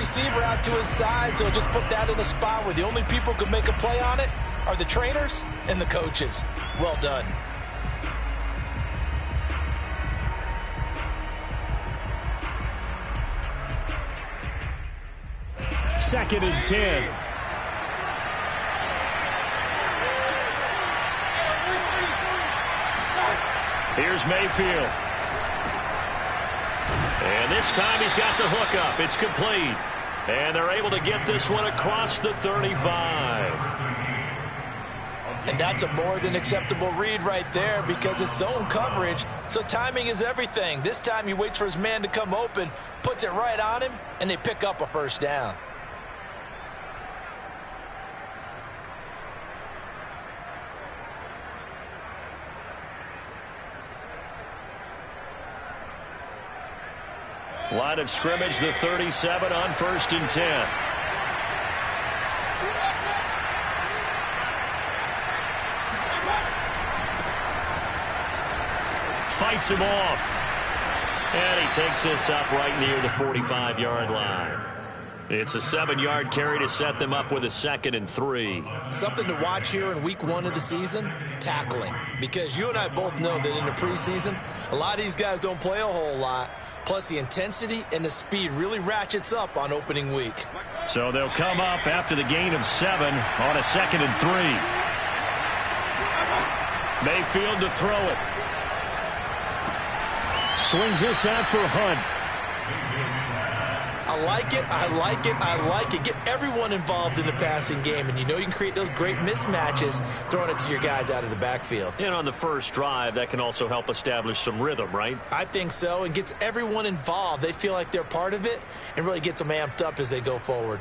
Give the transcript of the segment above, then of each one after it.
receiver out to his side, so just put that in a spot where the only people who can make a play on it are the trainers and the coaches. Well done. Second and 10. Here's Mayfield. And this time he's got the hook up. It's complete. And they're able to get this one across the 35. And that's a more than acceptable read right there because it's zone coverage, so timing is everything. This time he waits for his man to come open, puts it right on him, and they pick up a first down. Line of scrimmage, the 37 on 1st and 10. Fights him off. And he takes this up right near the 45-yard line. It's a 7-yard carry to set them up with a 2nd and 3. Something to watch here in week 1 of the season, tackling. Because you and I both know that in the preseason, a lot of these guys don't play a whole lot. Plus, the intensity and the speed really ratchets up on opening week. So they'll come up after the gain of 7 on a 2nd and 3. Mayfield to throw it. Swings this out for Hunt. I like it, I like it, I like it. Get everyone involved in the passing game, and you know you can create those great mismatches throwing it to your guys out of the backfield. And on the first drive, that can also help establish some rhythm, right? I think so, and gets everyone involved. They feel like they're part of it and really gets them amped up as they go forward.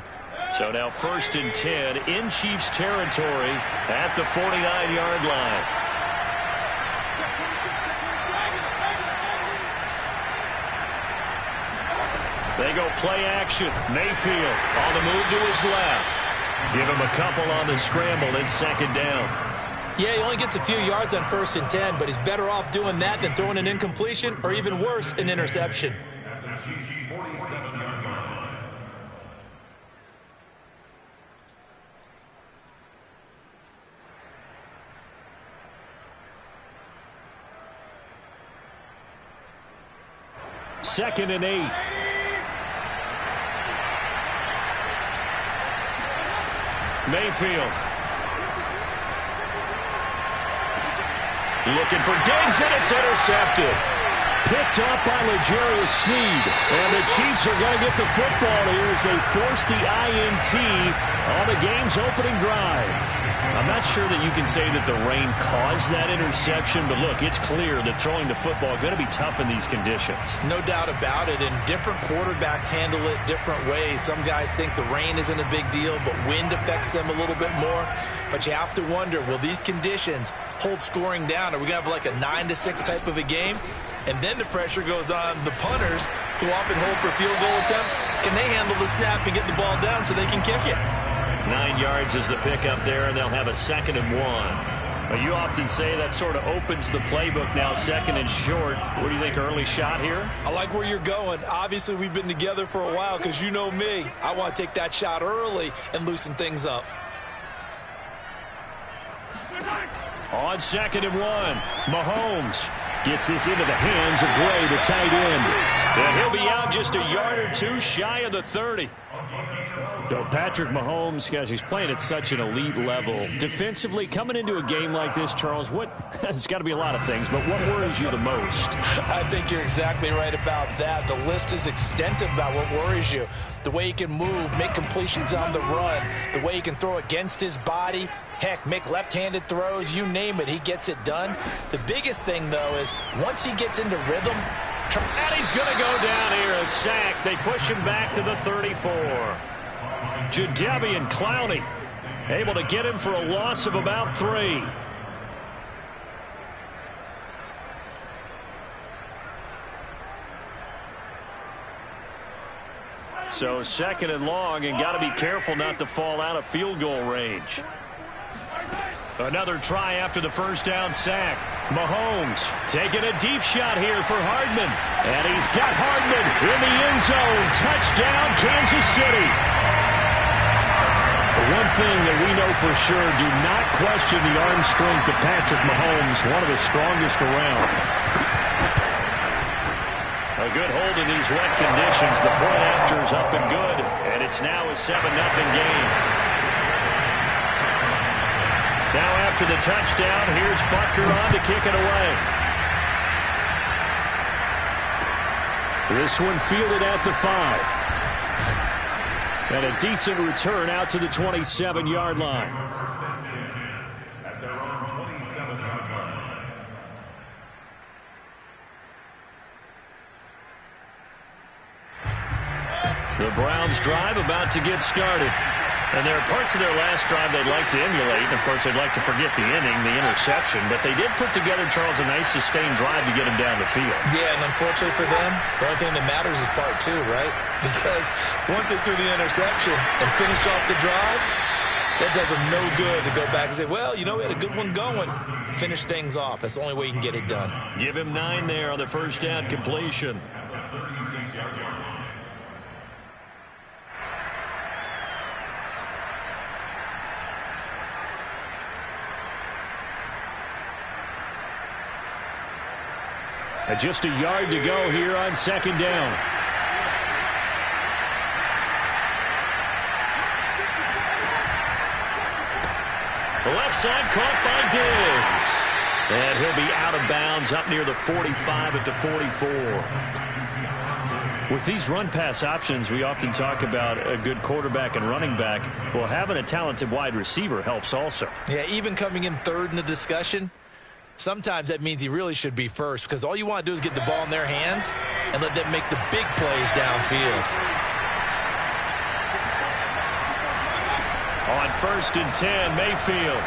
So now 1st and 10 in Chiefs territory at the 49-yard line. They go play action. Mayfield on the move to his left. Give him a couple on the scramble and 2nd down. Yeah, he only gets a few yards on 1st and 10, but he's better off doing that than throwing an incompletion or even worse, an interception. Second and 8. Mayfield. Looking for Diggs, and it's intercepted. Picked up by L'Jarius Sneed. And the Chiefs are going to get the football here as they force the INT on the game's opening drive. I'm not sure that you can say that the rain caused that interception, but look, it's clear that throwing the football is going to be tough in these conditions. No doubt about it, and different quarterbacks handle it different ways. Some guys think the rain isn't a big deal, but wind affects them a little bit more. But you have to wonder, will these conditions hold scoring down? Are we going to have like a 9-6 type of a game? And then the pressure goes on the punters, who often hold for field goal attempts. Can they handle the snap and get the ball down so they can kick it? 9 yards is the pickup there, and they'll have a 2nd and 1. But you often say that sort of opens the playbook now, 2nd and short. What do you think, early shot here? I like where you're going. Obviously, we've been together for a while because you know me. I want to take that shot early and loosen things up. On 2nd and 1, Mahomes gets this into the hands of Gray, the tight end. And he'll be out just a yard or two shy of the 30. So Patrick Mahomes, guys, he's playing at such an elite level. Defensively, coming into a game like this, Charles, it's got to be a lot of things, but what worries you the most? I think you're exactly right about that. The list is extensive about what worries you. The way he can move, make completions on the run, the way he can throw against his body, heck, make left-handed throws, you name it, he gets it done. The biggest thing, though, is once he gets into rhythm, and he's going to go down here, a sack. They push him back to the 34. Jadeveon Clowney able to get him for a loss of about 3. So 2nd and long, and got to be careful not to fall out of field goal range. Another try after the first down sack. Mahomes taking a deep shot here for Hardman. And he's got Hardman in the end zone. Touchdown, Kansas City. One thing that we know for sure, do not question the arm strength of Patrick Mahomes, one of the strongest around. A good hold in these wet conditions. The point after is up and good, and it's now a 7-0 game. Now after the touchdown, here's Butker on to kick it away. This one fielded at the 5. And a decent return out to the 27-yard line. At their own 27-yard line. The Browns drive about to get started. And there are parts of their last drive they'd like to emulate. And, of course, they'd like to forget the inning, the interception. But they did put together, Charles, a nice sustained drive to get them down the field. Yeah, and unfortunately for them, the only thing that matters is part 2, right? Because once they threw the interception and finished off the drive, that does them no good to go back and say, well, you know, we had a good one going. Finish things off. That's the only way you can get it done. Give him 9 there on the first down completion. Just a yard to go here on second down. The left side caught by Diggs. And he'll be out of bounds up near the 45 at the 44. With these run-pass options, we often talk about a good quarterback and running back. Well, having a talented wide receiver helps also. Yeah, even coming in third in the discussion, sometimes that means he really should be first, because all you want to do is get the ball in their hands and let them make the big plays downfield. On first and 10, Mayfield.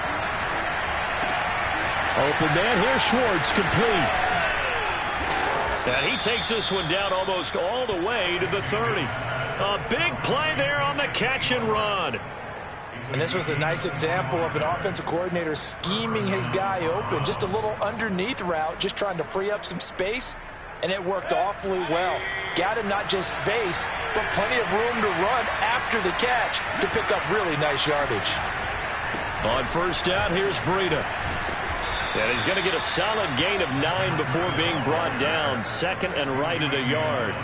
Open man here, Schwartz, complete. And he takes this one down almost all the way to the 30. A big play there on the catch and run. And this was a nice example of an offensive coordinator scheming his guy open. Just a little underneath route, just trying to free up some space. And it worked awfully well. Got him not just space, but plenty of room to run after the catch to pick up really nice yardage. On first down, here's Breida. And he's going to get a solid gain of 9 before being brought down. Second and right at a yard.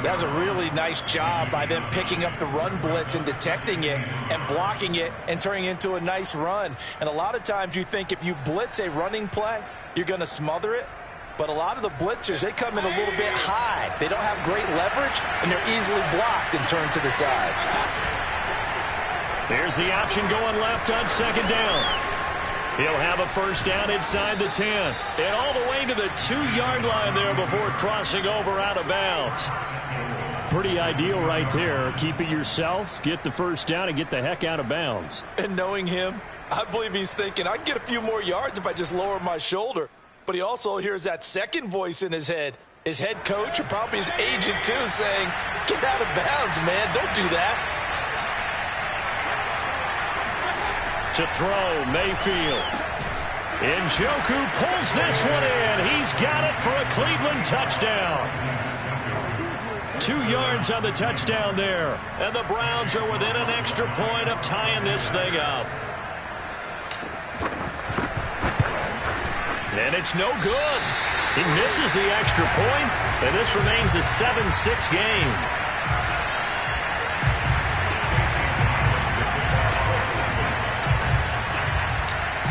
That was a really nice job by them picking up the run blitz and detecting it and blocking it and turning it into a nice run. And a lot of times you think if you blitz a running play, you're going to smother it. But a lot of the blitzers, they come in a little bit high. They don't have great leverage, and they're easily blocked and turned to the side. There's the option going left on second down. He'll have a first down inside the 10. And all the way to the 2-yard line there before crossing over out of bounds. Pretty ideal right there. Keep it yourself, get the first down, and get the heck out of bounds. And knowing him, I believe he's thinking, I can get a few more yards if I just lower my shoulder. But he also hears that second voice in his head. His head coach, or probably his agent too, saying, get out of bounds, man. Don't do that. To throw, Mayfield. Njoku pulls this one in. He's got it for a Cleveland touchdown. 2 yards on the touchdown there. And the Browns are within an extra point of tying this thing up. And it's no good. He misses the extra point, and this remains a 7-6 game.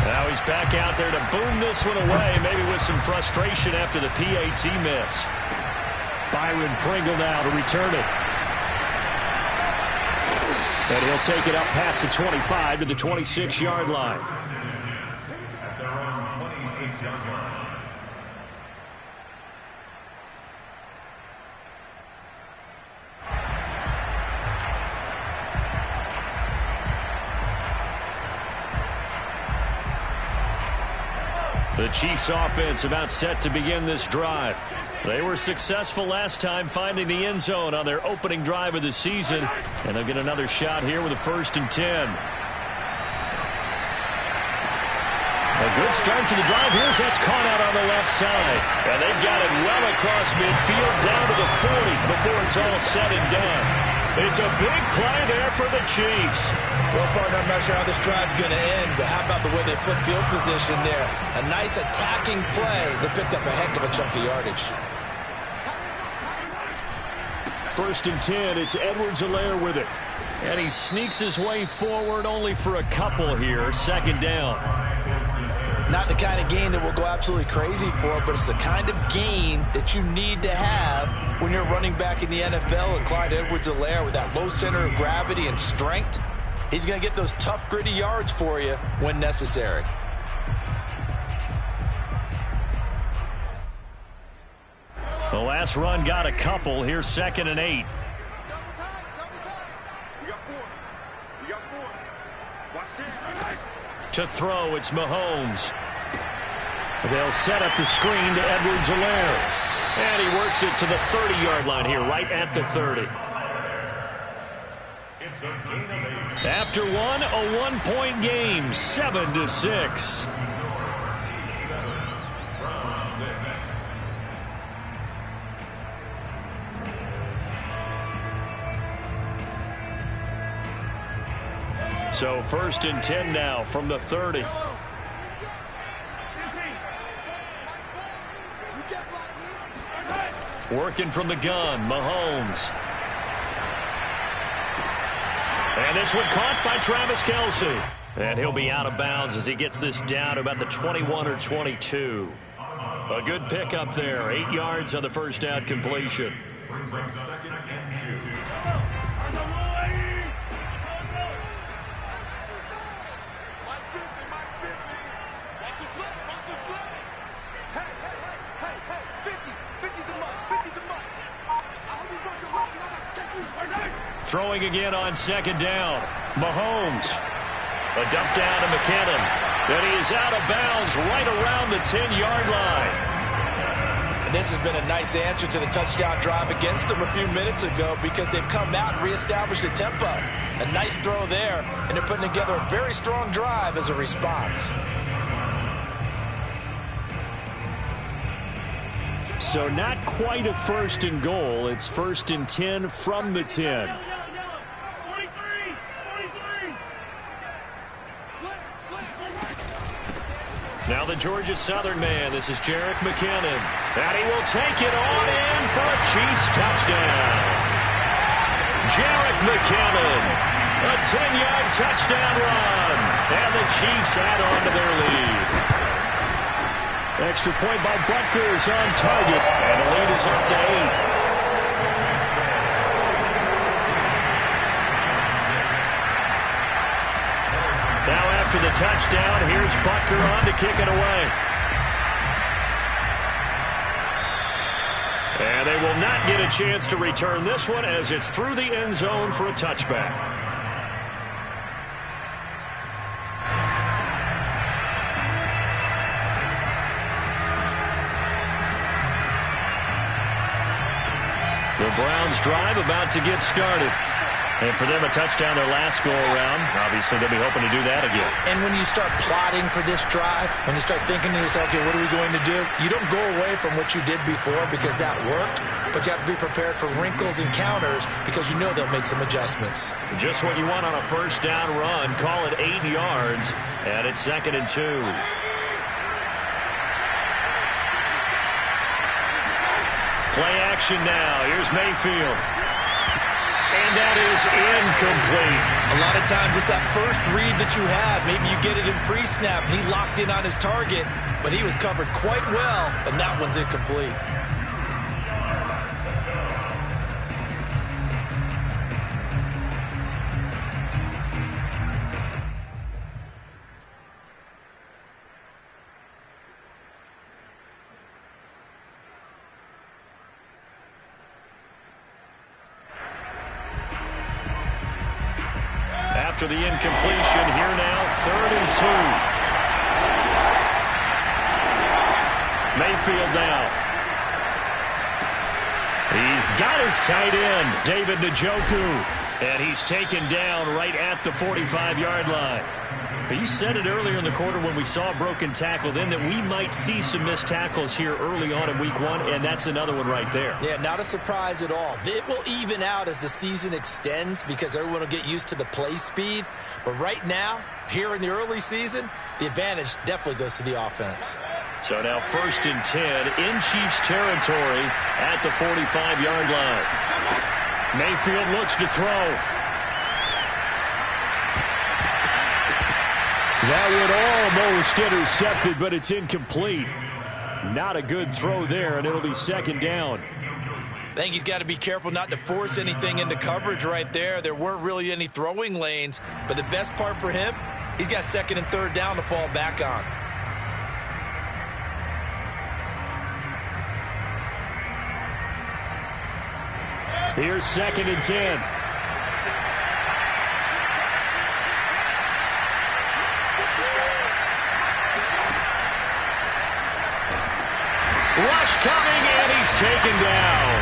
Now he's back out there to boom this one away, maybe with some frustration after the PAT miss. Byron Pringle now to return it. And he'll take it up past the 25 to the 26-yard line. At their own 26-yard line. The Chiefs offense about set to begin this drive. They were successful last time finding the end zone on their opening drive of the season. And they'll get another shot here with a 1st and 10. A Good start to the drive. Here's that's caught out on the left side. And they've got it well across midfield down to the 40 before it's all said and done. It's a big play there for the Chiefs. Well, partner, I'm not sure how this drive's going to end, but how about the way they flip field position there? A nice attacking play that picked up a heck of a chunk of yardage. 1st and 10, it's Edwards-Helaire with it. And he sneaks his way forward only for a couple here. 2nd down. Not the kind of game that we'll go absolutely crazy for, but it's the kind of game that you need to have when you're running back in the NFL. And Clyde Edwards-Helaire, with that low center of gravity and strength, he's going to get those tough, gritty yards for you when necessary. The last run got a couple. Here's 2nd and 8. To throw, it's Mahomes. They'll set up the screen to Edwards-Helaire. And he works it to the 30-yard line here, right at the 30. After one, a one-point game, 7-6. So 1st and 10 now from the 30. Working from the gun, Mahomes. And this one caught by Travis Kelce. And he'll be out of bounds as he gets this down to about the 21 or 22. A good pickup there. 8 yards on the first down completion. Brings up 2nd and 2. Throwing again on 2nd down. Mahomes. A dump down to McKinnon. And he is out of bounds right around the 10-yard line. And this has been a nice answer to the touchdown drive against them a few minutes ago, because they've come out and reestablished the tempo. A nice throw there, and they're putting together a very strong drive as a response. So not quite a 1st and goal. It's 1st and 10 from the 10. Now the Georgia Southern man. This is Jerick McKinnon. And he will take it on in for a Chiefs touchdown. Jerick McKinnon. A 10-yard touchdown run. And the Chiefs add on to their lead. Extra point by Butker is on target. And the lead is up to 8. Now after the touchdown, here's Butker on to kick it away. And they will not get a chance to return this one as it's through the end zone for a touchback. The Browns drive about to get started. And for them, a touchdown their last go-around. Obviously, they'll be hoping to do that again. And when you start plotting for this drive, when you start thinking to yourself, okay, what are we going to do? You don't go away from what you did before because that worked, but you have to be prepared for wrinkles and counters because you know they'll make some adjustments. Just what you want on a first down run. Call it 8 yards, and it's 2nd and 2. Play action now. Here's Mayfield. And that is incomplete. A lot of times it's that first read that you have. Maybe you get it in pre-snap. He locked in on his target, but he was covered quite well, and that one's incomplete. After the incompletion, here now, 3rd and 2. Mayfield now. He's got his tight end, David Njoku. And he's taken down right at the 45-yard line. But you said it earlier in the quarter when we saw a broken tackle then that we might see some missed tackles here early on in week one, and that's another one right there. Yeah, not a surprise at all. It will even out as the season extends because everyone will get used to the play speed. But right now, here in the early season, the advantage definitely goes to the offense. So now 1st and 10 in Chiefs territory at the 45-yard line. Mayfield looks to throw. That would almost intercepted, but it's incomplete. Not a good throw there, and it'll be 2nd down. I think he's got to be careful not to force anything into coverage right there. There weren't really any throwing lanes, but the best part for him, he's got 2nd and 3rd down to fall back on. Here's 2nd and 10. Rush coming, and he's taken down.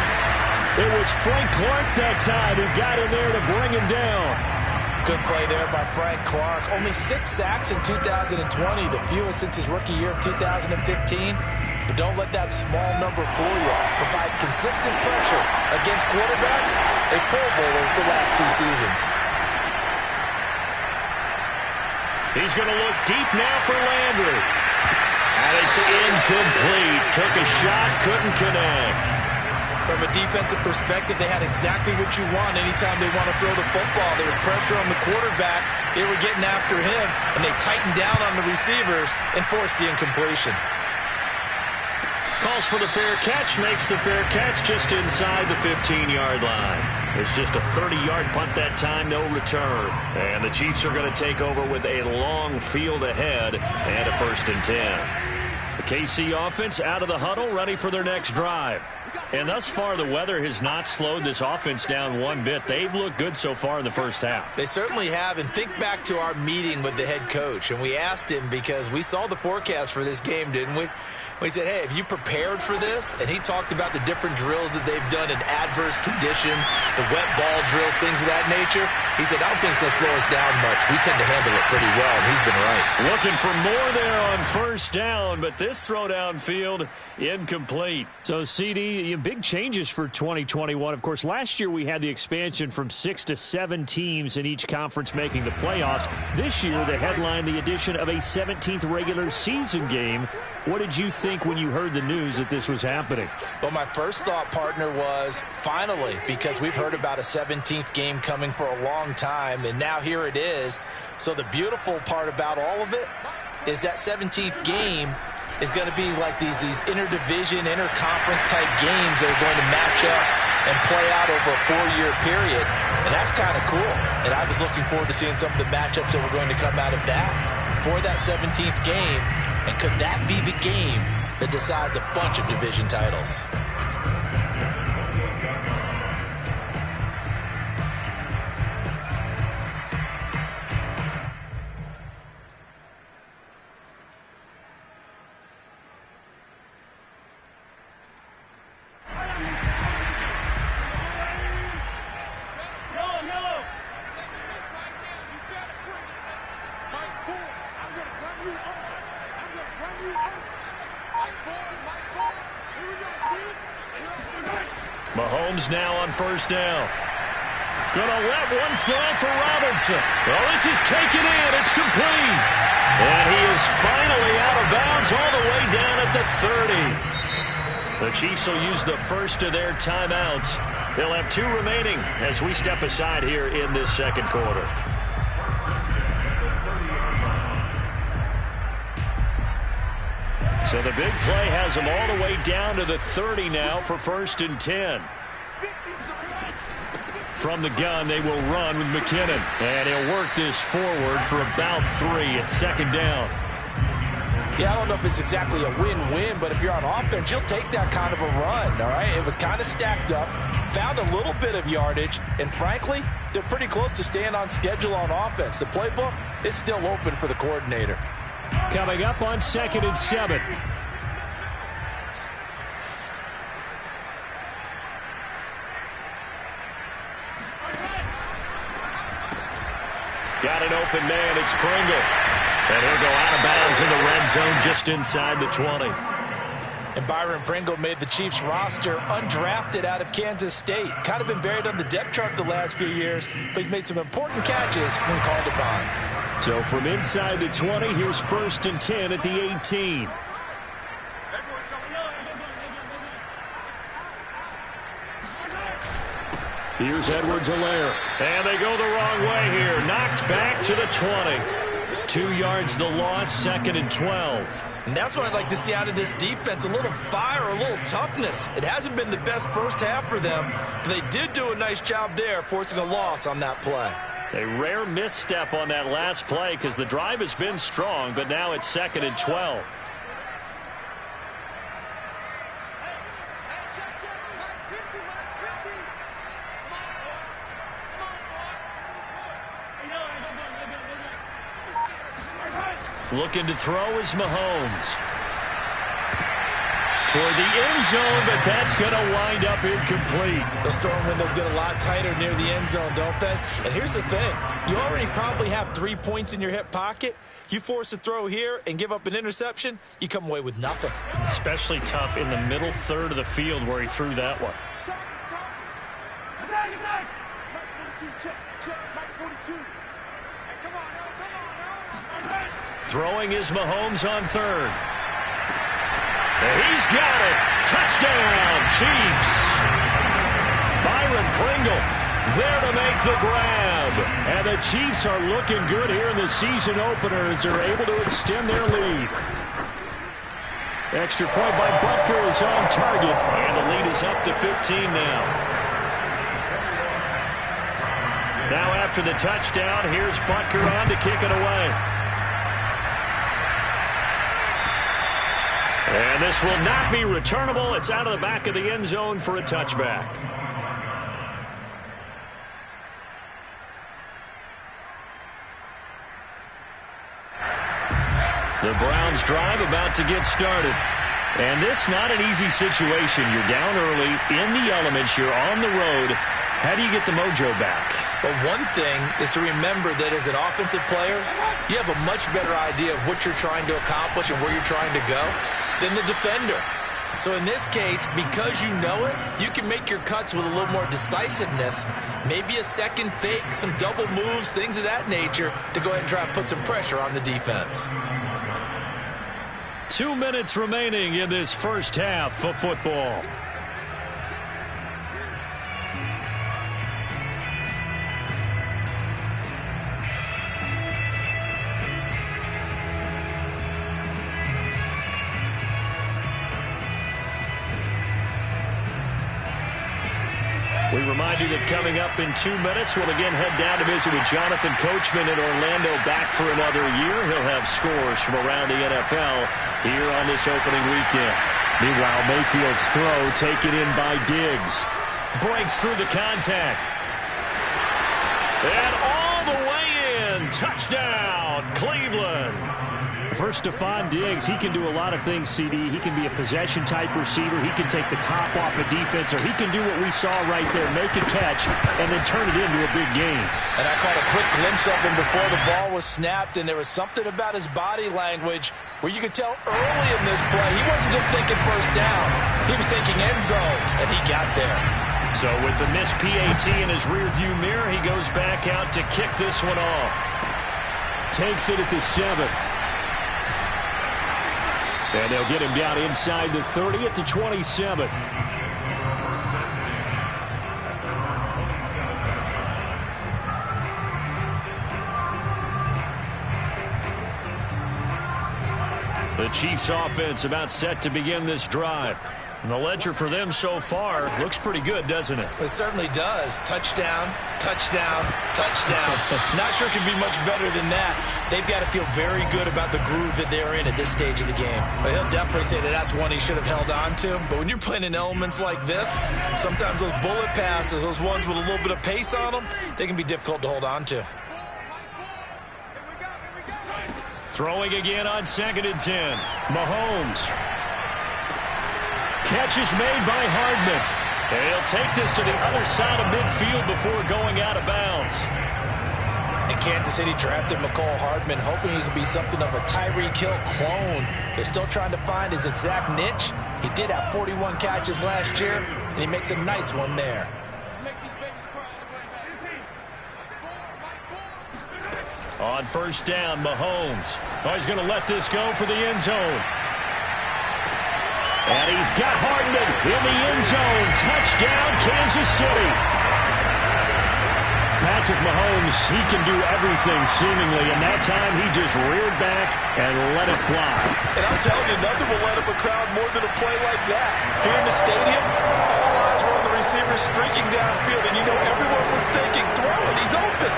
It was Frank Clark that time who got in there to bring him down. Good play there by Frank Clark. Only 6 sacks in 2020, the fewest since his rookie year of 2015. But don't let that small number fool you. Provides consistent pressure against quarterbacks. A Pro Bowler the last 2 seasons. He's going to look deep now for Landry. And it's incomplete. Took a shot, couldn't connect. From a defensive perspective, they had exactly what you want anytime they want to throw the football. There was pressure on the quarterback. They were getting after him, and they tightened down on the receivers and forced the incompletion. Calls for the fair catch, makes the fair catch just inside the 15-yard line. It's just a 30-yard punt that time, no return. And the Chiefs are going to take over with a long field ahead and a 1st and 10. The KC offense out of the huddle, ready for their next drive. And thus far, the weather has not slowed this offense down one bit. They've looked good so far in the first half. They certainly have. And think back to our meeting with the head coach. And we asked him because we saw the forecast for this game, didn't we? We said, hey, have you prepared for this? And he talked about the different drills that they've done in adverse conditions, the wet ball drills, things of that nature. He said, I don't think it's going to slow us down much. We tend to handle it pretty well, and he's been right. Looking for more there on 1st down, but this throw downfield incomplete. So, CD, big changes for 2021. Of course, last year we had the expansion from 6 to 7 teams in each conference making the playoffs. This year, they headlined the addition of a 17th regular season game. What did you think when you heard the news that this was happening? Well, my first thought, partner, was finally, because we've heard about a 17th game coming for a long time, and now here it is. So the beautiful part about all of it is that 17th game is going to be like these interdivision, interconference type games that are going to match up and play out over a 4-year period, and that's kind of cool. And I was looking forward to seeing some of the matchups that were going to come out of that for that 17th game. And could that be the game that decides a bunch of division titles? Mahomes now on 1st down. Gonna let one fly for Robinson. Well, this is taken in. It's complete. And he is finally out of bounds all the way down at the 30. The Chiefs will use the first of their timeouts. They'll have 2 remaining as we step aside here in this 2nd quarter. So the big play has them all the way down to the 30 now for 1st and 10. From the gun, they will run with McKinnon. And he'll work this forward for about 3 at 2nd down. Yeah, I don't know if it's exactly a win-win, but if you're on offense, you'll take that kind of a run, all right? It was kind of stacked up, found a little bit of yardage, and frankly, they're pretty close to staying on schedule on offense. The playbook is still open for the coordinator. Coming up on 2nd and 7. Got an open man. It's Pringle. And he'll go out of bounds in the red zone just inside the 20. And Byron Pringle made the Chiefs roster undrafted out of Kansas State. Kind of been buried on the depth chart the last few years, but he's made some important catches when called upon. So from inside the 20, here's 1st and 10 at the 18. Here's Edwards-Helaire. And they go the wrong way here. Knocked back to the 20. 2 yards the loss, 2nd and 12. And that's what I'd like to see out of this defense, a little fire, a little toughness. It hasn't been the best first half for them, but they did do a nice job there, forcing a loss on that play. A rare misstep on that last play because the drive has been strong, but now it's 2nd and 12. Looking to throw is Mahomes. Toward the end zone, but that's going to wind up incomplete. Those throwing windows get a lot tighter near the end zone, don't they? And here's the thing. You already probably have 3 points in your hip pocket. You force a throw here and give up an interception, you come away with nothing. Especially tough in the middle third of the field where he threw that one. Throwing is Mahomes on 3rd. And he's got it. Touchdown, Chiefs. Byron Pringle there to make the grab. And the Chiefs are looking good here in the season opener as they're able to extend their lead. Extra point by Butker is on target. And the lead is up to 15 now. Now after the touchdown, here's Butker on to kick it away. And this will not be returnable. It's out of the back of the end zone for a touchback. The Browns drive about to get started. And this not an easy situation. You're down early, in the elements, you're on the road. How do you get the mojo back? Well, one thing is to remember that as an offensive player, you have a much better idea of what you're trying to accomplish and where you're trying to go than the defender. So in this case, because you know it, you can make your cuts with a little more decisiveness, maybe a second fake, some double moves, things of that nature, to go ahead and try and put some pressure on the defense. 2 minutes remaining in this first half of football. We remind you that coming up in 2 minutes, we'll again head down to visit with Jonathan Coachman in Orlando, back for another year. He'll have scores from around the NFL here on this opening weekend. Meanwhile, Mayfield's throw taken in by Diggs. Breaks through the contact. And all the way in. Touchdown, Cleveland. First, Stephon Diggs, he can do a lot of things, CD. He can be a possession-type receiver. He can take the top off a defense, or he can do what we saw right there, make a catch, and then turn it into a big game. And I caught a quick glimpse of him before the ball was snapped, and there was something about his body language where you could tell early in this play, he wasn't just thinking first down. He was thinking end zone, and he got there. So with the missed PAT in his rearview mirror, he goes back out to kick this one off. Takes it at the 7. And they'll get him down inside the 30 at the 27. The Chiefs offense about set to begin this drive. And the ledger for them so far looks pretty good, doesn't it? It certainly does. Touchdown, touchdown, touchdown. Not sure it can be much better than that. They've got to feel very good about the groove that they're in at this stage of the game. But he'll definitely say that that's one he should have held on to. But when you're playing in elements like this, sometimes those bullet passes, those ones with a little bit of pace on them, they can be difficult to hold on to. Throwing again on 2nd and 10. Mahomes. Catch is made by Hardman. And he'll take this to the other side of midfield before going out of bounds. And Kansas City drafted McCall Hardman, hoping he could be something of a Tyreek Hill clone. They're still trying to find his exact niche. He did have 41 catches last year, and he makes a nice one there. On first down, Mahomes. Oh, he's going to let this go for the end zone. And he's got Hardman in the end zone. Touchdown, Kansas City. Patrick Mahomes, he can do everything seemingly, and that time he just reared back and let it fly. And I'm telling you, nothing will let up a crowd more than a play like that. Here in the stadium, all eyes were on the receiver streaking downfield, and you know everyone was thinking, throw it, he's open.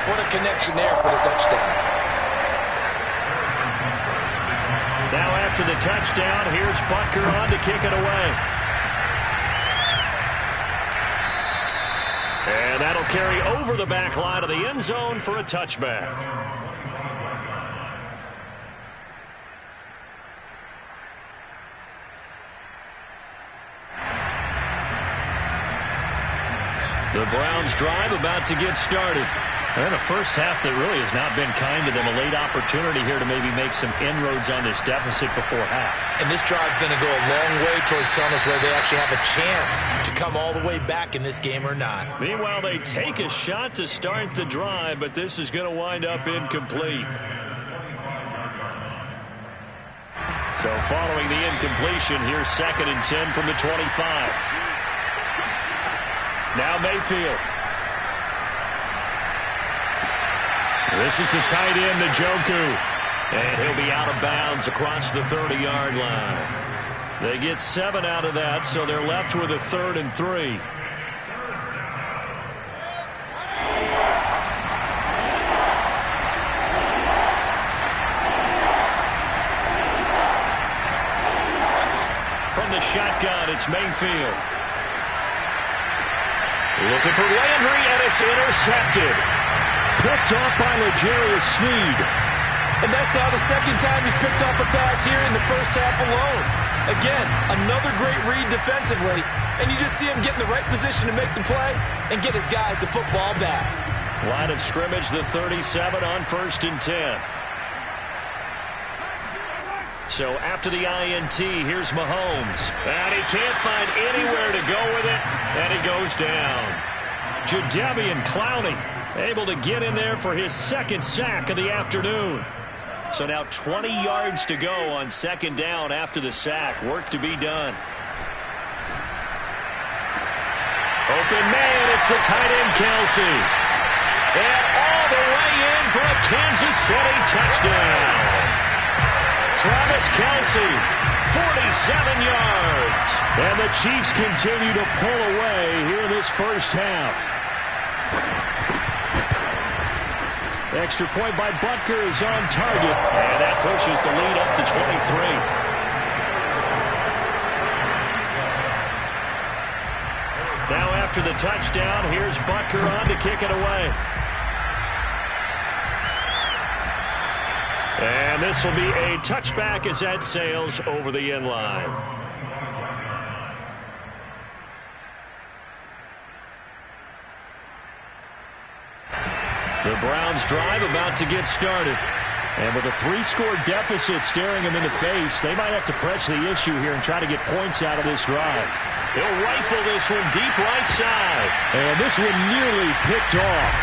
What a connection there for the touchdown. Now after the touchdown, here's Butker on to kick it away. And that'll carry over the back line of the end zone for a touchback. The Browns drive about to get started. And a first half that really has not been kind to them. A late opportunity here to maybe make some inroads on this deficit before half. And this drive's going to go a long way towards telling us whether they actually have a chance to come all the way back in this game or not. Meanwhile, they take a shot to start the drive, but this is going to wind up incomplete. So following the incompletion, here's 2nd and 10 from the 25. Now Mayfield. This is the tight end, Njoku. And he'll be out of bounds across the 30-yard line. They get 7 out of that, so they're left with a 3rd and 3. From the shotgun, it's Mayfield. Looking for Landry, and it's intercepted. Picked off by L'Jarius Sneed. And that's now the 2nd time he's picked off a pass here in the first half alone. Again, another great read defensively, and you just see him get in the right position to make the play and get his guys the football back. Line of scrimmage, the 37 on 1st and 10. So after the INT, here's Mahomes. And he can't find anywhere to go with it, and he goes down. Jadeveon Clowney able to get in there for his 2nd sack of the afternoon. So now 20 yards to go on 2nd down after the sack. Work to be done. Open man, it's the tight end Kelsey. And all the way in for a Kansas City touchdown. Travis Kelsey, 47 yards. And the Chiefs continue to pull away here in this first half. Extra point by Butker is on target. And that pushes the lead up to 23. Now after the touchdown, here's Butker on to kick it away. And this will be a touchback as that sails over the end line. The Browns drive about to get started. And with a 3-score deficit staring them in the face, they might have to press the issue here and try to get points out of this drive. He'll rifle this one deep right side. And this one nearly picked off.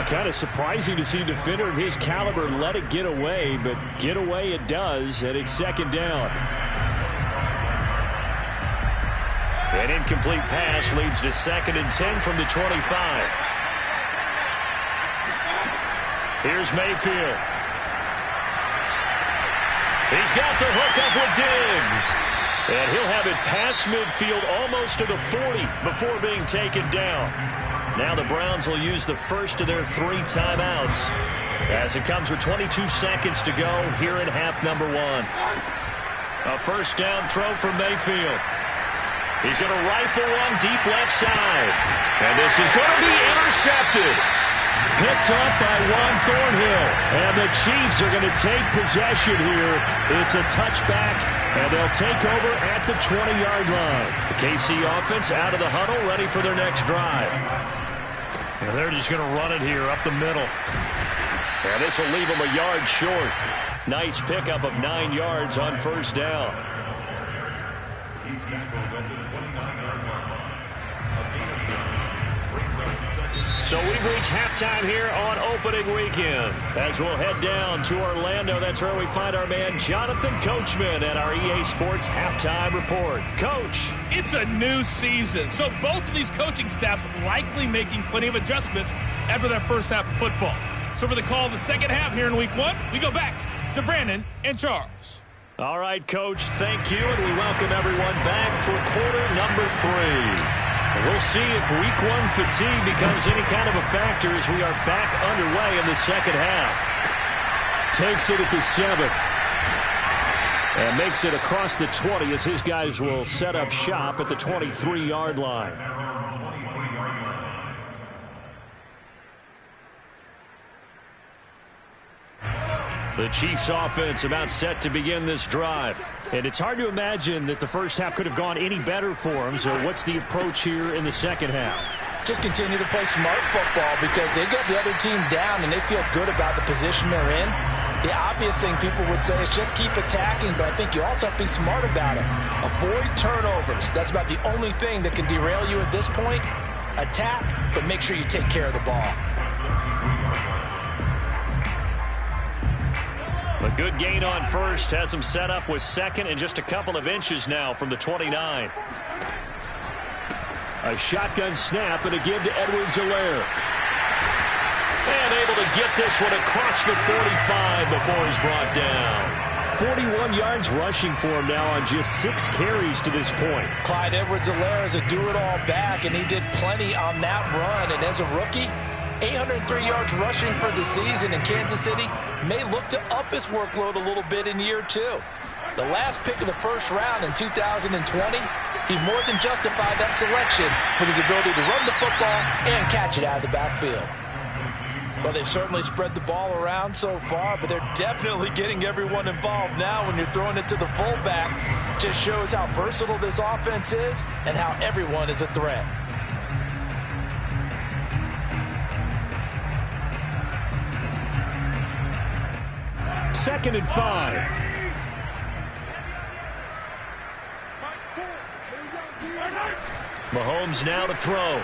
Kind of surprising to see a defender of his caliber let it get away, but get away it does, and it's 2nd down. An incomplete pass leads to 2nd and 10 from the 25. Here's Mayfield. He's got the hookup with Diggs. And he'll have it past midfield almost to the 40 before being taken down. Now the Browns will use the first of their 3 timeouts as it comes with 22 seconds to go here in half number 1. A first down throw from Mayfield. He's going to rifle one deep left side. And this is going to be intercepted. Picked up by Juan Thornhill. And the Chiefs are going to take possession here. It's a touchback, and they'll take over at the 20-yard line. The KC offense out of the huddle, ready for their next drive. And they're just going to run it here up the middle. And this will leave them a yard short. Nice pickup of 9 yards on first down. He's tackled on the 29-yard line. A gain of 9 brings up second. So we've reached halftime here on opening weekend. As we'll head down to Orlando, that's where we find our man Jonathan Coachman at our EA Sports Halftime Report. Coach. It's a new season, so both of these coaching staffs likely making plenty of adjustments after their first half of football. So for the call of the second half here in week 1, we go back to Brandon and Charles. All right, Coach, thank you, and we welcome everyone back for quarter number 3. We'll see if week 1 fatigue becomes any kind of a factor as we are back underway in the second half. Takes it at the 7. And makes it across the 20 as his guys will set up shop at the 23-yard line. The Chiefs offense about set to begin this drive. And it's hard to imagine that the first half could have gone any better for them. So what's the approach here in the second half? Just continue to play smart football because they got the other team down and they feel good about the position they're in. The obvious thing people would say is just keep attacking, but I think you also have to be smart about it. Avoid turnovers. That's about the only thing that can derail you at this point. Attack, but make sure you take care of the ball. A good gain on first has him set up with second and just a couple of inches now from the 29. A shotgun snap and a give to Edwards-Helaire. And able to get this one across the 45 before he's brought down. 41 yards rushing for him now on just 6 carries to this point. Clyde Edwards-Helaire is a do-it-all back, and he did plenty on that run. And as a rookie, 803 yards rushing for the season in Kansas City may look to up his workload a little bit in year 2. The last pick of the first round in 2020, he more than justified that selection with his ability to run the football and catch it out of the backfield. Well, they've certainly spread the ball around so far, but they're definitely getting everyone involved now when you're throwing it to the fullback. Just shows how versatile this offense is and how everyone is a threat. Second and 5. Mahomes now to throw.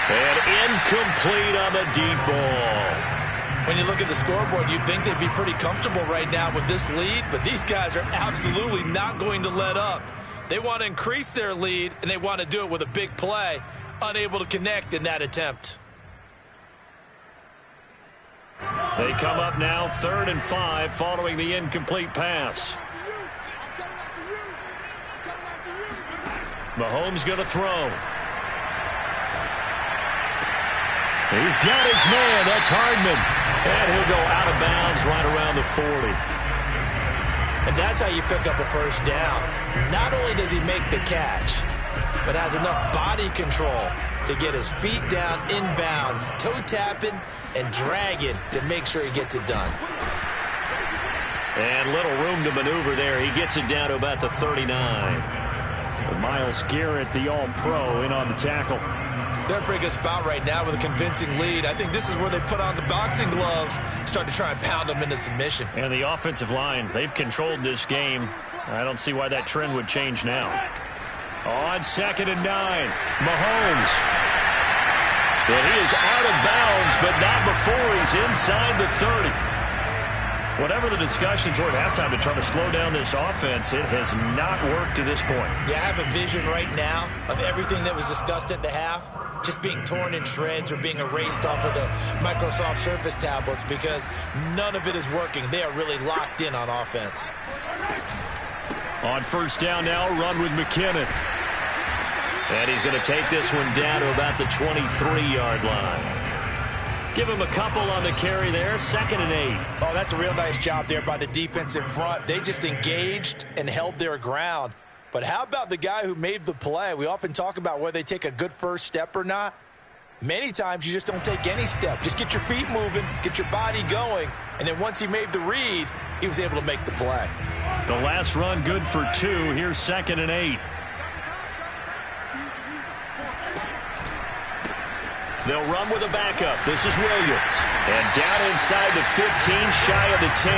And incomplete on the deep ball. When you look at the scoreboard, you'd think they'd be pretty comfortable right now with this lead, but these guys are absolutely not going to let up. They want to increase their lead, and they want to do it with a big play. Unable to connect in that attempt. They come up now 3rd and 5 following the incomplete pass. Mahomes going to throw. He's got his man. That's Hardman. And he'll go out of bounds right around the 40. And that's how you pick up a first down. Not only does he make the catch, but has enough body control to get his feet down inbounds, toe tapping and dragging to make sure he gets it done. And little room to maneuver there. He gets it down to about the 39. Myles Garrett, the All-Pro, in on the tackle. They're in a pretty good spot right now with a convincing lead. I think this is where they put on the boxing gloves, start to try and pound them into submission. And the offensive line, they've controlled this game. I don't see why that trend would change now. On 2nd and 9, Mahomes. And he is out of bounds, but not before he's inside the 30. Whatever the discussions were at halftime to try to slow down this offense, it has not worked to this point. Yeah, I have a vision right now of everything that was discussed at the half just being torn in shreds or being erased off of the Microsoft Surface tablets because none of it is working. They are really locked in on offense. On first down now, run with McKinnon. And he's going to take this one down to about the 23-yard line. Give him a couple on the carry there. 2nd and 8. Oh, that's a real nice job there by the defense in front. They just engaged and held their ground. But how about the guy who made the play? We often talk about whether they take a good first step or not. Many times you just don't take any step. Just get your feet moving, get your body going, and then once he made the read, he was able to make the play. The last run good for 2. Here's 2nd and 8. They'll run with a backup. This is Williams. And down inside the 15, shy of the 10.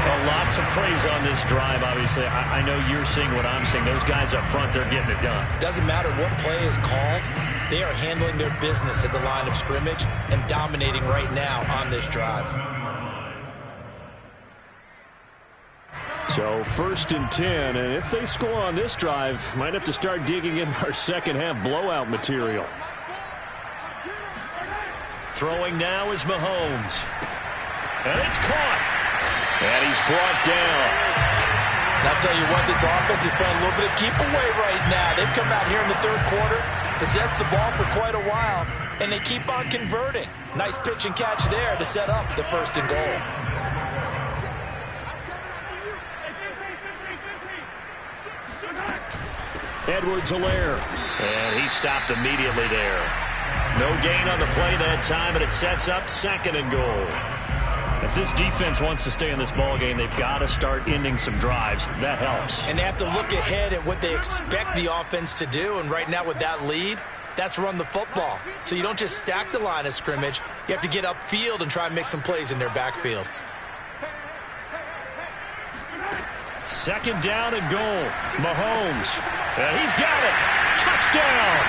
A lot to praise on this drive, obviously. I know you're seeing what I'm seeing. Those guys up front, they're getting it done. Doesn't matter what play is called. They are handling their business at the line of scrimmage and dominating right now on this drive. So 1st and 10, and if they score on this drive, might have to start digging in our second half blowout material. Throwing now is Mahomes. And it's caught. And he's brought down. And I'll tell you what, this offense is playing a little bit of keep away right now. They've come out here in the 3rd quarter, possessed the ball for quite a while, and they keep on converting. Nice pitch and catch there to set up the 1st and goal. Edwards-Helaire. And he stopped immediately there. No gain on the play that time, and it sets up 2nd and goal. If this defense wants to stay in this ball game, they've got to start ending some drives. That helps. And they have to look ahead at what they expect the offense to do. And right now with that lead, that's run the football. So you don't just stack the line of scrimmage. You have to get upfield and try and make some plays in their backfield. 2nd down and goal. Mahomes. And he's got it. Touchdown.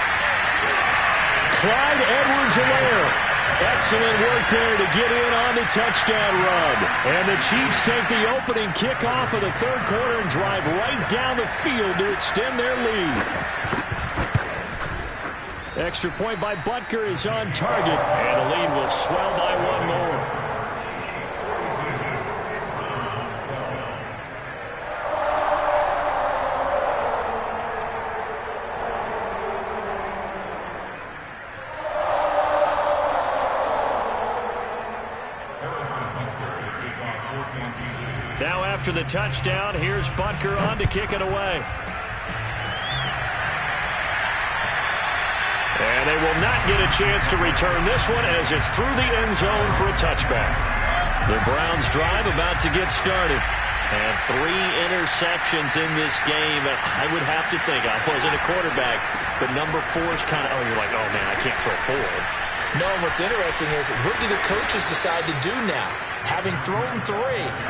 Clyde Edwards-Helaire. Excellent work there to get in on the touchdown run. And the Chiefs take the opening kickoff of the 3rd quarter and drive right down the field to extend their lead. Extra point by Butker is on target, and the lead will swell by 1 more. Now after the touchdown, here's Butker on to kick it away. And they will not get a chance to return this one as it's through the end zone for a touchback. The Browns drive about to get started. And 3 interceptions in this game. I would have to think, I wasn't a quarterback, but number 4 is kind of, you're like, oh man, I can't throw 4. No, and what's interesting is, what do the coaches decide to do now? Having thrown 3,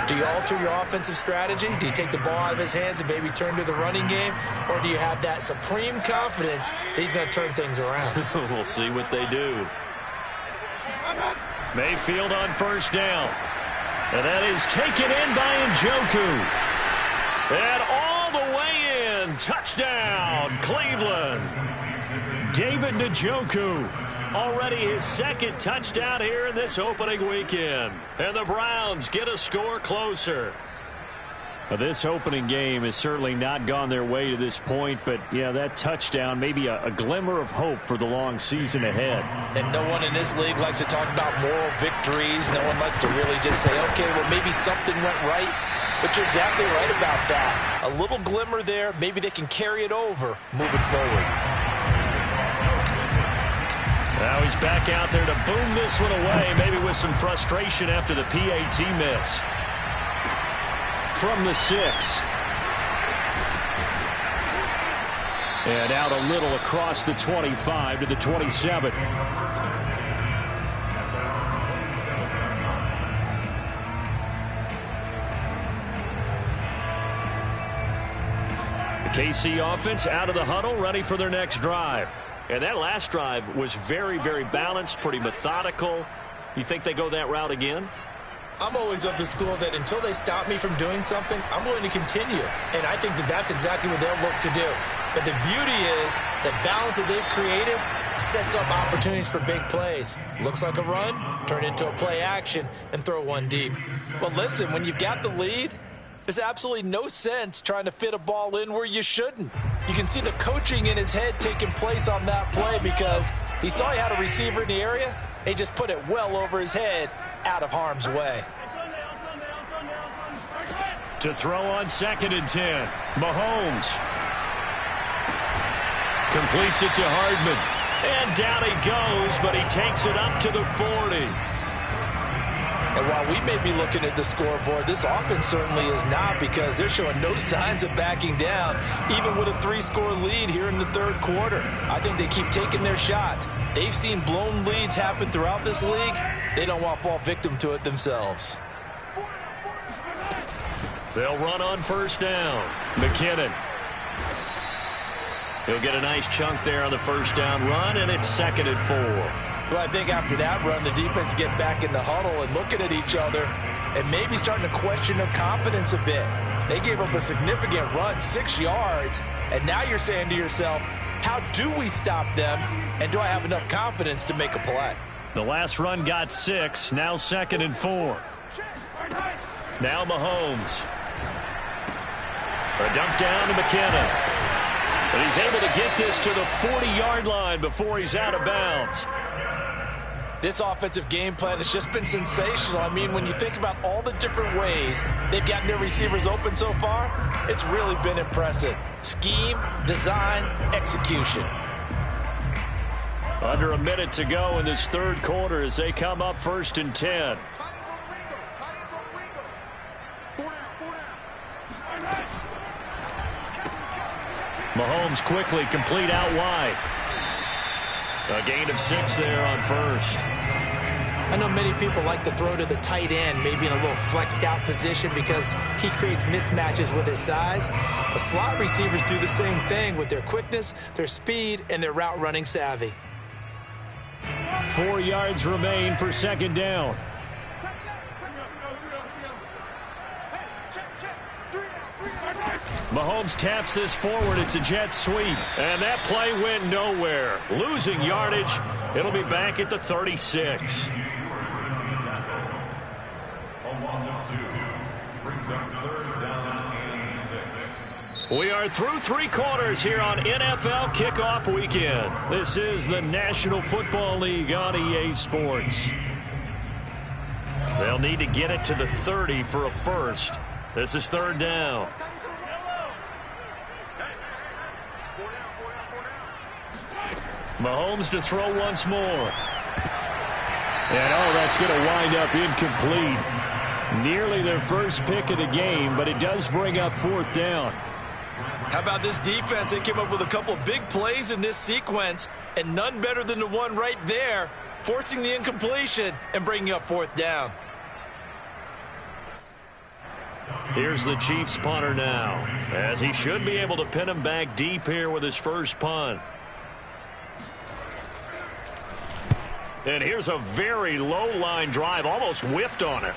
do you alter your offensive strategy? Do you take the ball out of his hands and maybe turn to the running game? Or do you have that supreme confidence that he's going to turn things around? We'll see what they do. Mayfield on 1st down. And that is taken in by Njoku. And all the way in. Touchdown, Cleveland. David Njoku. Already his 2nd touchdown here in this opening weekend. And the Browns get a score closer. Well, this opening game has certainly not gone their way to this point, but yeah, that touchdown may be a glimmer of hope for the long season ahead. And no one in this league likes to talk about moral victories. No one likes to really just say, okay, well, maybe something went right. But you're exactly right about that. A little glimmer there. Maybe they can carry it over moving forward. Now he's back out there to boom this one away, maybe with some frustration after the PAT miss. From the 6. And out a little across the 25 to the 27. The KC offense out of the huddle, ready for their next drive. And that last drive was very, very balanced, pretty methodical. You think they go that route again? I'm always of the school that until they stop me from doing something, I'm going to continue. And I think that that's exactly what they'll look to do. But the beauty is the balance that they've created sets up opportunities for big plays. Looks like a run, turn into a play action, and throw one deep. Well, listen, when you've got the lead, there's absolutely no sense trying to fit a ball in where you shouldn't. You can see the coaching in his head taking place on that play because he saw he had a receiver in the area. They just put it well over his head, out of harm's way. To throw on 2nd and 10. Mahomes. Completes it to Hardman. And down he goes, but he takes it up to the 40. And while we may be looking at the scoreboard, this offense certainly is not, because they're showing no signs of backing down, even with a 3-score lead here in the third quarter. I think they keep taking their shots. They've seen blown leads happen throughout this league. They don't want to fall victim to it themselves. They'll run on first down. McKinnon. He'll get a nice chunk there on the first down run, and it's 2nd and 4. Well, I think after that run, the defense get back in the huddle and looking at each other and maybe starting to question their confidence a bit. They gave up a significant run, 6 yards, and now you're saying to yourself, how do we stop them, and do I have enough confidence to make a play? The last run got 6, now 2nd and 4. Now Mahomes. A dump down to McKinnon. But he's able to get this to the 40-yard line before he's out of bounds. This offensive game plan has just been sensational. I mean, when you think about all the different ways they've gotten their receivers open so far, it's really been impressive. Scheme, design, execution. Under a minute to go in this third quarter as they come up 1st and 10. Mahomes quickly complete out wide. A gain of 6 there on first. I know many people like to throw to the tight end, maybe in a little flexed out position because he creates mismatches with his size. But slot receivers do the same thing with their quickness, their speed, and their route running savvy. 4 yards remain for 2nd down. Mahomes taps this forward. It's a jet sweep. And that play went nowhere. Losing yardage. It'll be back at the 36. A loss of 2 brings up 3rd down and 6. We are through 3 quarters here on NFL Kickoff Weekend. This is the National Football League on EA Sports. They'll need to get it to the 30 for a first. This is 3rd down. Mahomes to throw once more. And, that's going to wind up incomplete. Nearly their first pick of the game, but it does bring up 4th down. How about this defense? They came up with a couple big plays in this sequence, and none better than the one right there, forcing the incompletion and bringing up 4th down. Here's the Chiefs punter now, as he should be able to pin him back deep here with his first punt. And here's a very low-line drive, almost whiffed on it.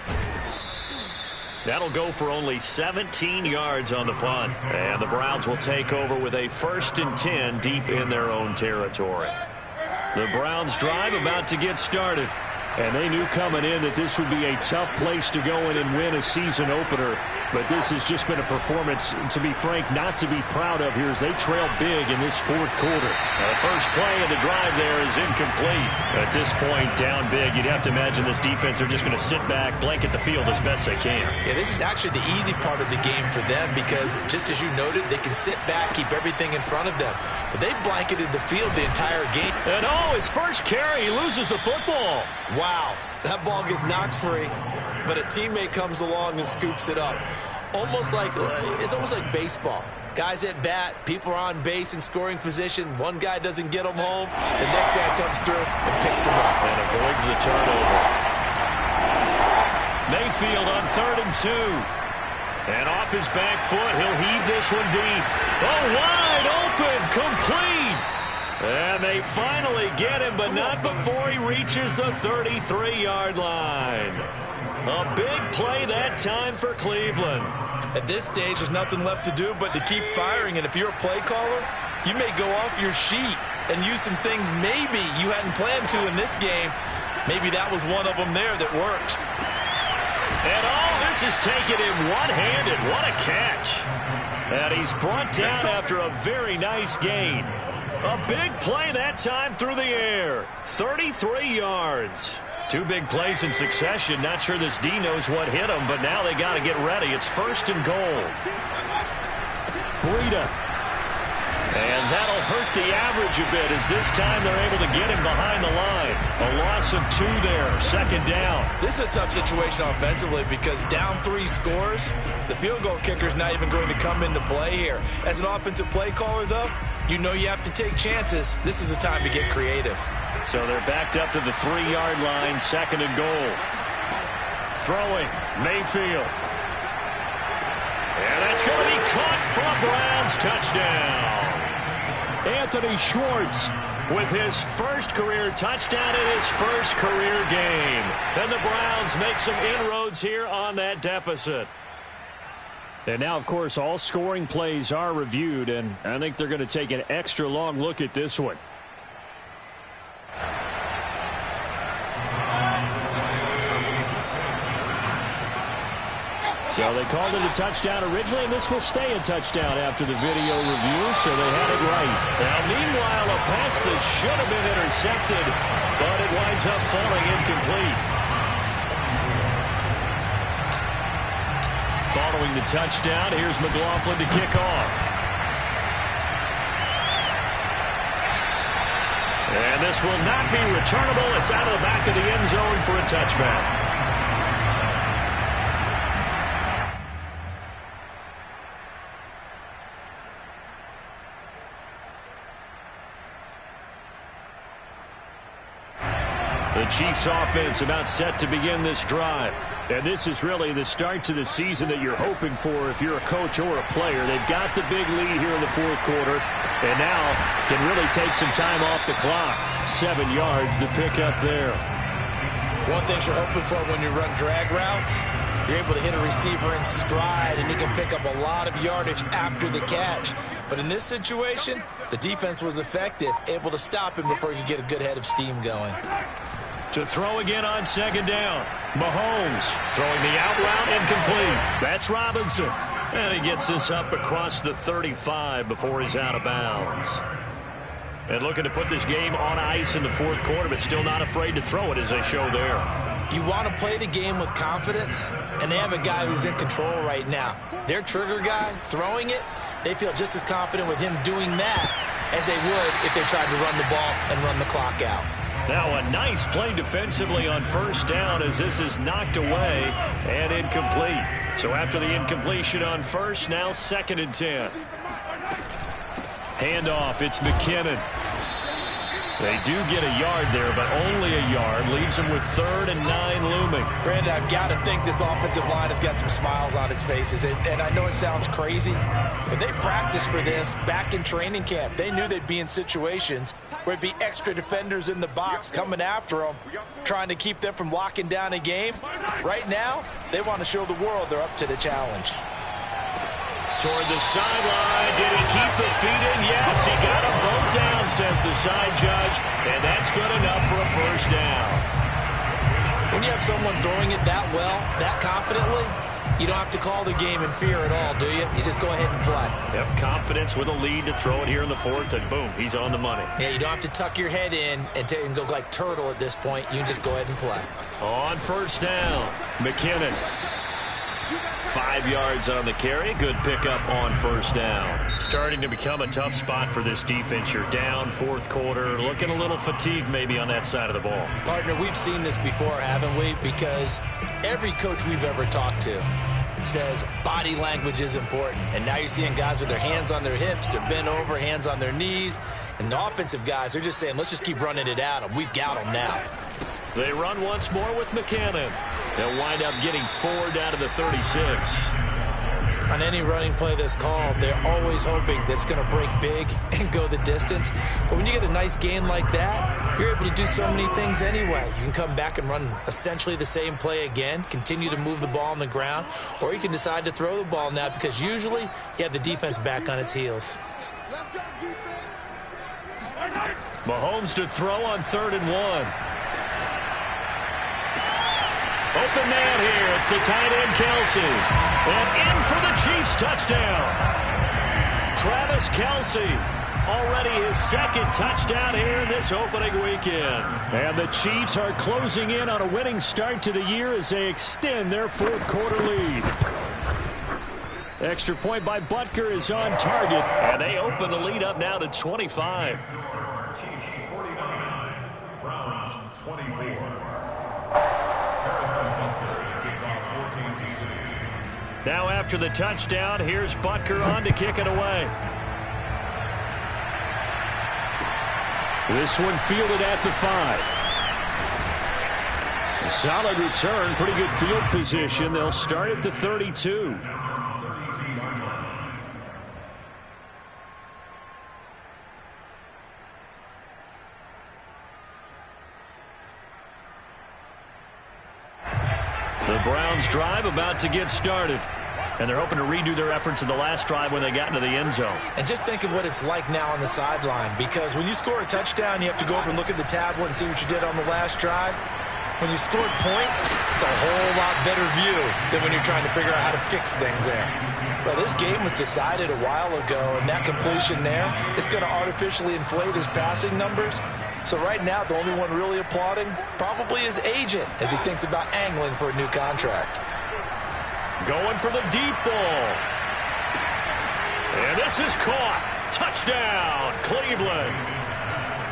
That'll go for only 17 yards on the punt. And the Browns will take over with a 1st and 10 deep in their own territory. The Browns drive about to get started. And they knew coming in that this would be a tough place to go in and win a season opener. But this has just been a performance, to be frank, not to be proud of here as they trail big in this 4th quarter. The first play of the drive there is incomplete. At this point, down big, you'd have to imagine this defense are just going to sit back, blanket the field as best they can. Yeah, this is actually the easy part of the game for them because, just as you noted, they can sit back, keep everything in front of them. But they've blanketed the field the entire game. And his first carry, he loses the football. Wow, that ball gets knocked free, but a teammate comes along and scoops it up. It's almost like baseball. Guys at bat, people are on base in scoring position. One guy doesn't get them home. The next guy comes through and picks him up. And avoids the turnover. Mayfield on 3rd and 2. And off his back foot, he'll heave this one deep. Wide open, complete. And they finally get him, but not before he reaches the 33-yard line. A big play that time for Cleveland. At this stage, there's nothing left to do but to keep firing. And if you're a play caller, you may go off your sheet and use some things maybe you hadn't planned to in this game. Maybe that was one of them there that worked. And this is taken in one-handed. What a catch. And he's brought down after a very nice gain. A big play that time through the air. 33 yards. 2 big plays in succession. Not sure this D knows what hit him, but now they got to get ready. It's 1st and goal. Breida. And that'll hurt the average a bit as this time they're able to get him behind the line. A loss of 2 there, 2nd down. This is a tough situation offensively because down 3 scores, the field goal kicker's not even going to come into play here. As an offensive play caller, though, you know you have to take chances. This is a time to get creative. So they're backed up to the 3-yard line, 2nd and goal. Throwing, Mayfield. And that's going to be caught for a Browns touchdown. Anthony Schwartz with his first career touchdown in his first career game. And the Browns make some inroads here on that deficit. And now, of course, all scoring plays are reviewed, and I think they're going to take an extra long look at this one. So they called it a touchdown originally, and this will stay a touchdown after the video review, so they had it right. Now, meanwhile, a pass that should have been intercepted, but it winds up falling incomplete. Following the touchdown, here's McLaughlin to kick off. And this will not be returnable. It's out of the back of the end zone for a touchback. The Chiefs offense about set to begin this drive. And this is really the start to the season that you're hoping for if you're a coach or a player. They've got the big lead here in the 4th quarter and now can really take some time off the clock. 7 yards the pickup there. One thing you're hoping for when you run drag routes, you're able to hit a receiver in stride and he can pick up a lot of yardage after the catch. But in this situation, the defense was effective, able to stop him before he could get a good head of steam going. To throw again on 2nd down. Mahomes throwing the out route incomplete. That's Robinson. And he gets this up across the 35 before he's out of bounds. And looking to put this game on ice in the 4th quarter, but still not afraid to throw it as they show there. You want to play the game with confidence, and they have a guy who's in control right now. Their trigger guy throwing it, they feel just as confident with him doing that as they would if they tried to run the ball and run the clock out. Now a nice play defensively on 1st down as this is knocked away and incomplete. So after the incompletion on 1st, now 2nd and 10. Handoff, it's McKinnon. They do get a yard there, but only a yard. Leaves them with 3rd and 9 looming. Brandon, I've got to think this offensive line has got some smiles on its faces. And I know it sounds crazy, but they practiced for this back in training camp. They knew they'd be in situations where it'd be extra defenders in the box coming after them, trying to keep them from locking down a game. Right now, they want to show the world they're up to the challenge. Toward the sideline. Did he keep the feet in? Yes, he got him both down, says the side judge. And that's good enough for a 1st down. When you have someone throwing it that well, that confidently, you don't have to call the game in fear at all, do you? You just go ahead and play. Yep, confidence with a lead to throw it here in the 4th, and boom, he's on the money. Yeah, you don't have to tuck your head in and go like turtle at this point. You can just go ahead and play. On 1st down, McKinnon. 5 yards on the carry. Good pickup on 1st down. Starting to become a tough spot for this defense. You're down 4th quarter. Looking a little fatigued maybe on that side of the ball. Partner, we've seen this before, haven't we? Because every coach we've ever talked to says body language is important. And now you're seeing guys with their hands on their hips. They're bent over, hands on their knees. And the offensive guys are just saying, let's just keep running it at them. We've got them now. They run once more with McKinnon. They'll wind up getting 4 down to the 36. On any running play that's called, they're always hoping that it's going to break big and go the distance. But when you get a nice gain like that, you're able to do so many things anyway. You can come back and run essentially the same play again, continue to move the ball on the ground, or you can decide to throw the ball now because usually you have the defense back on its heels. Mahomes to throw on 3rd and 1. Open man here. It's the tight end, Kelce. And in for the Chiefs touchdown. Travis Kelce. Already his 2nd touchdown here in this opening weekend. And the Chiefs are closing in on a winning start to the year as they extend their 4th quarter lead. Extra point by Butker is on target, and they open the lead up now to 25. Chiefs 49, Browns 24. Now after the touchdown, here's Butker on to kick it away. This one fielded at the 5. A solid return, pretty good field position. They'll start at the 32. The Browns drive about to get started. And they're hoping to redo their efforts in the last drive when they got into the end zone. And just think of what it's like now on the sideline, because when you score a touchdown, you have to go over and look at the tablet and see what you did on the last drive. When you scored points, it's a whole lot better view than when you're trying to figure out how to fix things there. Well, this game was decided a while ago, and that completion there is going to artificially inflate his passing numbers. So right now, the only one really applauding probably his agent as he thinks about angling for a new contract. Going for the deep ball. And this is caught. Touchdown, Cleveland.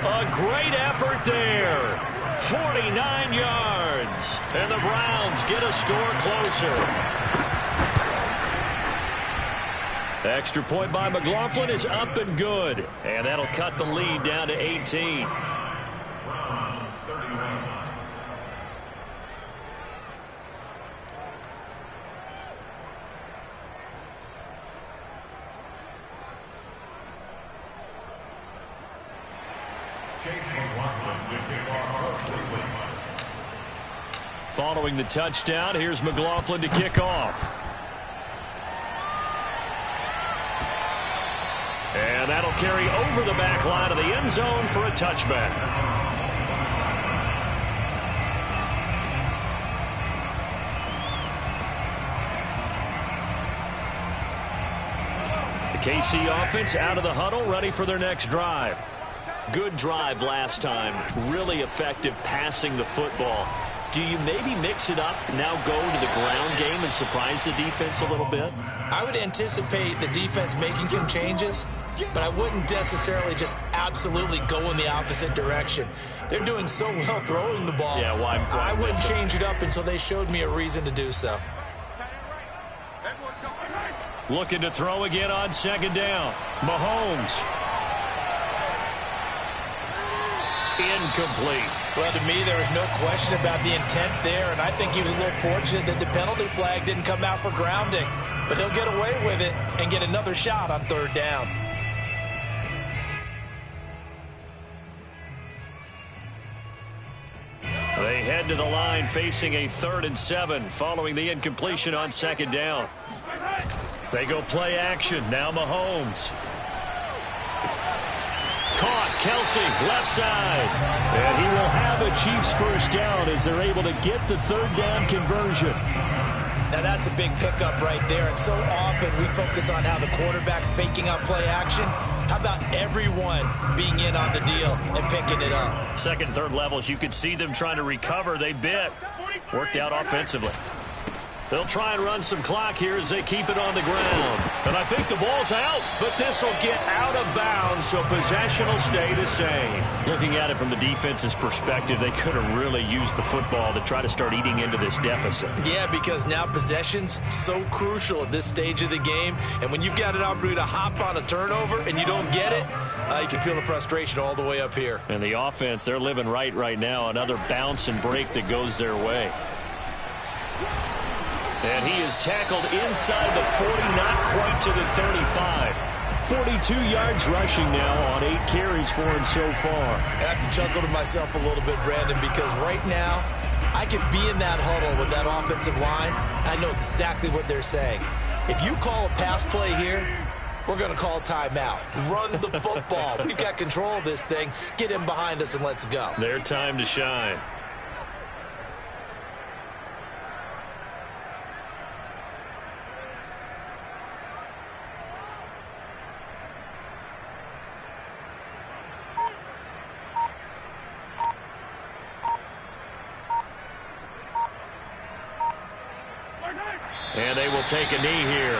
A great effort there. 49 yards. And the Browns get a score closer. Extra point by McLaughlin is up and good. And that'll cut the lead down to 18. Browns 31. Following the touchdown, here's McLaughlin to kick off. And that'll carry over the back line of the end zone for a touchback. The KC offense out of the huddle, ready for their next drive. Good drive last time. Really effective passing the football. Do you maybe mix it up, now go to the ground game and surprise the defense a little bit? I would anticipate the defense making some changes, but I wouldn't necessarily just absolutely go in the opposite direction. They're doing so well throwing the ball. Yeah, why I wouldn't change it up until they showed me a reason to do so. Looking to throw again on second down. Mahomes. Incomplete. Well, to me, there was no question about the intent there, and I think he was a little fortunate that the penalty flag didn't come out for grounding. But he'll get away with it and get another shot on third down. They head to the line facing a 3rd and 7 following the incompletion on second down. They go play action. Now Mahomes. Caught. Kelsey, left side. And he will have a Chiefs first down as they're able to get the third down conversion. Now that's a big pickup right there, and so often we focus on how the quarterback's faking out play action. How about everyone being in on the deal and picking it up? Second, third levels, you could see them trying to recover. They bit. Worked out offensively. They'll try and run some clock here as they keep it on the ground. And I think the ball's out, but this will get out of bounds, so possession will stay the same. Looking at it from the defense's perspective, they could have really used the football to try to start eating into this deficit. Yeah, because now possession's so crucial at this stage of the game. And when you've got an opportunity to hop on a turnover and you don't get it, you can feel the frustration all the way up here. And the offense, they're living right now. Another bounce and break that goes their way. And he is tackled inside the 40, not quite to the 35. 42 yards rushing now on 8 carries for him so far. I have to chuckle to myself a little bit, Brandon, because right now I could be in that huddle with that offensive line. I know exactly what they're saying. If you call a pass play here, we're going to call timeout. Run the football. We've got control of this thing. Get in behind us and let's go. Their time to shine. And they will take a knee here.